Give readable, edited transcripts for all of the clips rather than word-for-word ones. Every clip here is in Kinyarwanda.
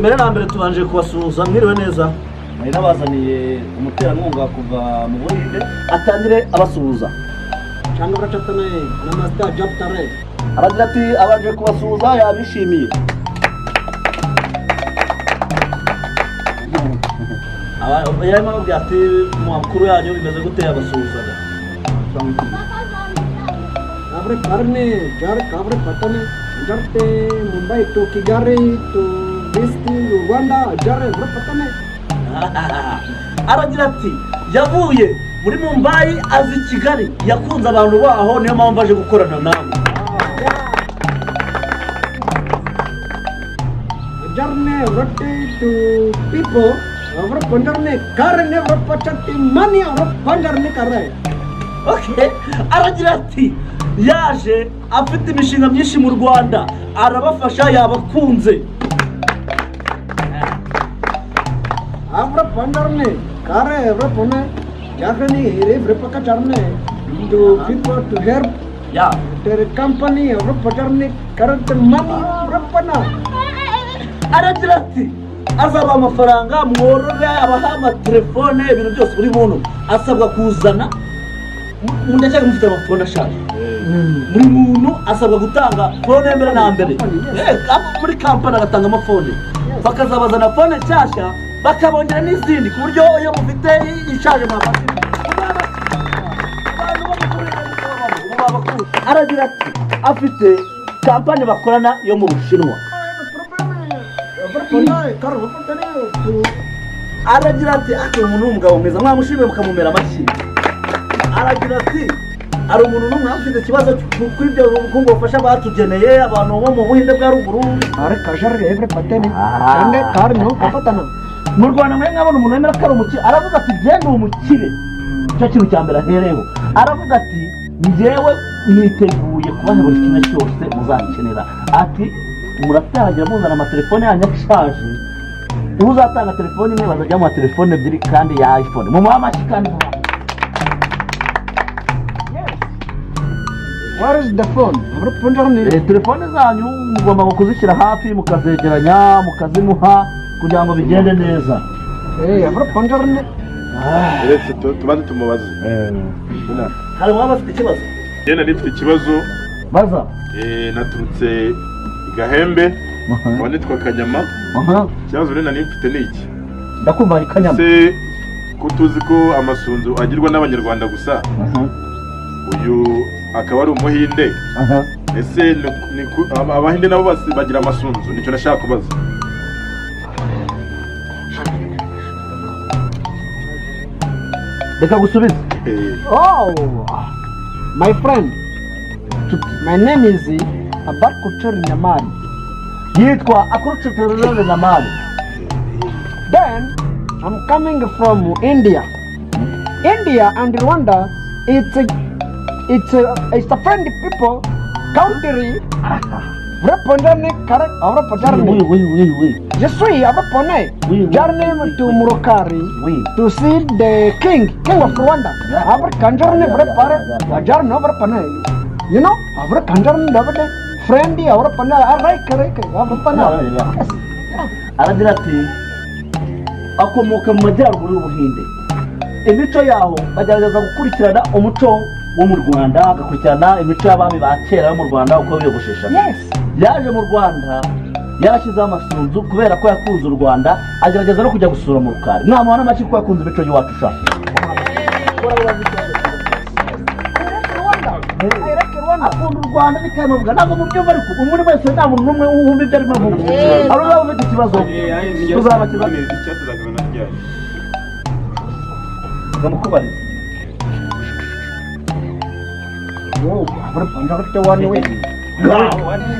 mbere na mbere tubanje kubasuhuza mwiriwe neza nari nabazaniye umuterankunga kuva mu Buhinde atangire abasuhuza cyangwa bacatane namaste japtare aragira ati abanje kubasuhuza yabishimiye yarimo ababwira ati makuru yanyu bimeze gute abasuhuzaga kabre parne jar kabre patane jarte Mumbai to Kigali to visiting Rwanda jare bro patane aragira ati yavuye muri Mumbai azi Kigali yakunze abantu baho niyo mpamvu aje gukorana nawe jarne rotte to people our पंडरने करने और पचती मनी और पंडरने कर रहे okay aragira ati yaje afite imishinga myinshi mu Rwanda arabafasha yabakunze our पंडरने करे और पने जाकनी रे ब्रपका चरने to people to help yeah their company और पंडरने करते मनी ब्रपना aragira ati azaba amafaranga mworore abahama telefone ibintu byose buri muntu asabwa kuzana ndashaka mufite amafone ashaje muri muntu asabwa gutanga phone mbere na mbere muri kampani agatanga amafone bakazabazana phone cyashya bakabongera n'izindi ku buryo iyo mufite ishaje nabati aragira ati afite kampani bakorana yo mu Bushinwa aragira ati umuntu w'umugabo mwiza mwamushimye mukamumera amashyi aragira ati ari umuntu n'umwe afite ikibazo kuri ibyo ubukungu bufasha batugeneye abantu bo mu Buhinde bwa ruguru are kajarre evre patene kandi karno kafatana mu Rwanda mwe nkabona umuntu wemera ko ari umukire aravuga ati genda umukire cyo kintu cya mbere ahereho aravuga ati njyewe niteguye kubaha buri kimwe cyose muzakenera ati muratangira muzana amatelefone yanyu ashaje uzatanga telefone imwe bazajya mu telefone ebyiri kandi ya iPhone mu mamashi kandi where is the phone telefone zanyu mugomba kuzishyira hafi mukazegeranya mukazimuha kugira ngo bigende neza abro ponjarne retse tubanze tumubaze hari mwabafite ikibazo yena nifite ikibazo baza naturutse Gahembe wanitwa Kanyama cyazo rena nifite niki ndakumva ari Kanyama se kutuzi ko amasunzu agirwa n'abanyarwanda gusa uyu akaba ari umuhinde ese abahinde nabo bagira amasunzu nicyo nashaka kubaza reka gusubiza oh my friend my name is Abarkuchur Nyamari yitwa Abarkuchur Nyamari then I'm coming from India and Rwanda it's a friendly people country Repondane correct or Pajarne. Oui. Je suis à Repone. Journey to Murokari to see the king of Rwanda. Our Kanjarne prepare Pajarne over Pane. You know, our Kanjarne Davide, friendly our Pana, I like our Pana. Aragira ati akomoka mu majyaruguru y'Ubuhinde. Imico yaho bagerageza gukurikirana umuco wo mu Rwanda agakurikirana imico y'abami ba kera yo mu Rwanda uko biyogoshesha. Yes. Yaje mu Rwanda yarashyize amasunzu kubera ko yakunze u Rwanda agerageza no kujya gusura mu Rukari. Mwamwana make ko yakunze imico y'Iwacu sha. Akunda u Rwanda bikamuvuga ntabwo mu byo bari ku umuri wese nta muntu numwe wumva ibyo arimo avuga. Ari uba ufite ikibazo tuzabakiza icyatuzagana na ryari ngamukubariza. Abra Panjarte one way.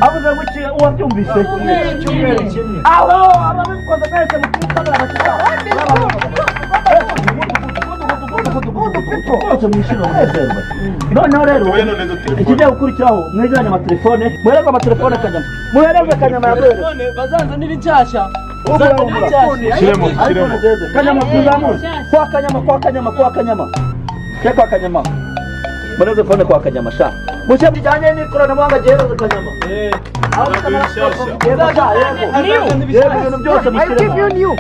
avuze ngo iki uwabyumvise aho ababikoze mwese mukitagara bakita noneho rero ikigiye gukurikiraho mwegeranye amatelefone muhereze amatelefone Kanyama muhereze Kanyama yabereze bazanze n'inshyashya Kanyama kuzamura kwa Kanyama muhereze fone kwa Kanyama sha mucyo bijyanye n'ikoranabuhanga gihereza kanyama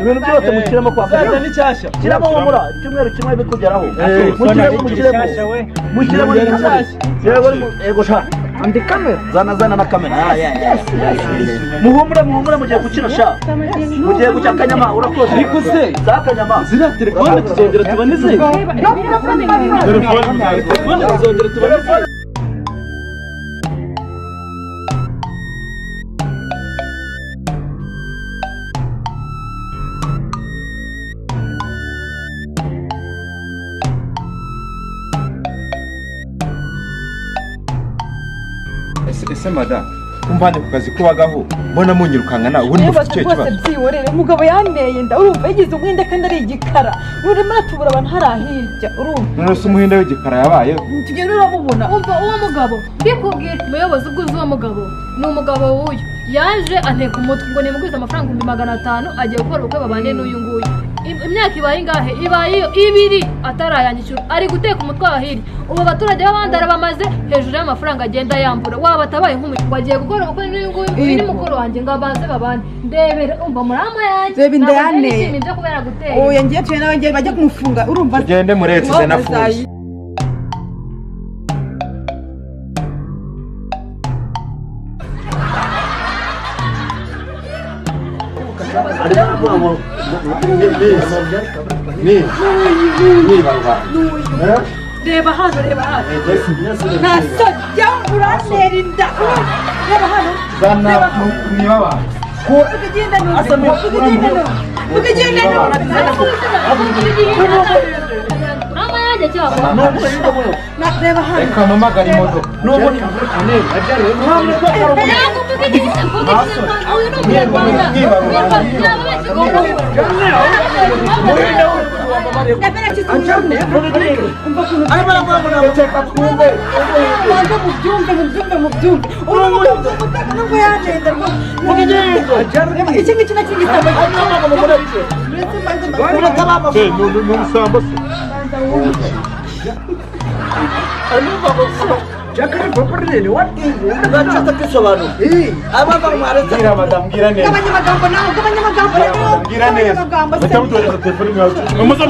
ibintu byose mushyiramo kwa shyiramo humura icyumweru kimwe bikugeraho mushyiremo yego sha andi kamera zana na kamera muhumure mugiye gukina sha mugiye gucya kanyama urakoze ariko se za kanyama zira telefone tuzongera tubanize telefone tuzongera tubanize ese madamu kumvane ku kazi kubagaho mbona munyirukankana ubundi mufite icyo kibazo byiworere umugabo yanteye nda urumva yagize umwenda kandi ari igikara urimo aratubura abantu harahirya urumva none se umuhinde w'igikara yabayeho tugenda uramubona umva uwo mugabo mbikubwira umuyobozi ubwuzi uwo mugabo ni umugabo w'uyu yaje anteka umutwe ngo nimugwize amafaranga 500 agiye gukora ubukwe babane n'uyu nguyu imyaka ibaye ingahe ibaye 2 atarayanyishyura ari guteka umutwe ahiri ubu abaturage b'abandi arabamaze hejuru y'amafaranga agenda yambura waba atabaye nk'umuco wagiye gukora ubukwe n'uyu nguyu uyu ni mukuru wanjye ngo abanze babane ndebere umva murama yanjye reba inda yanteye nibyo kubera gutera oya ngiye tuye nawe ngiye bajya kumufunga urumva ugende muretse nafuye reba hano nta sojya urantera inda reba hano zana mwibaba ukagenda murama yanjye cyangwa reba hano reka mpamagare imodoka Jakar properly what is ugacata kwisobanura abava mwaretse mbwira madamu mbwira neza gabanya amagambo nawe gabanya amagambo nawe mbwira neza reka mutoreza telefone mwawe umuze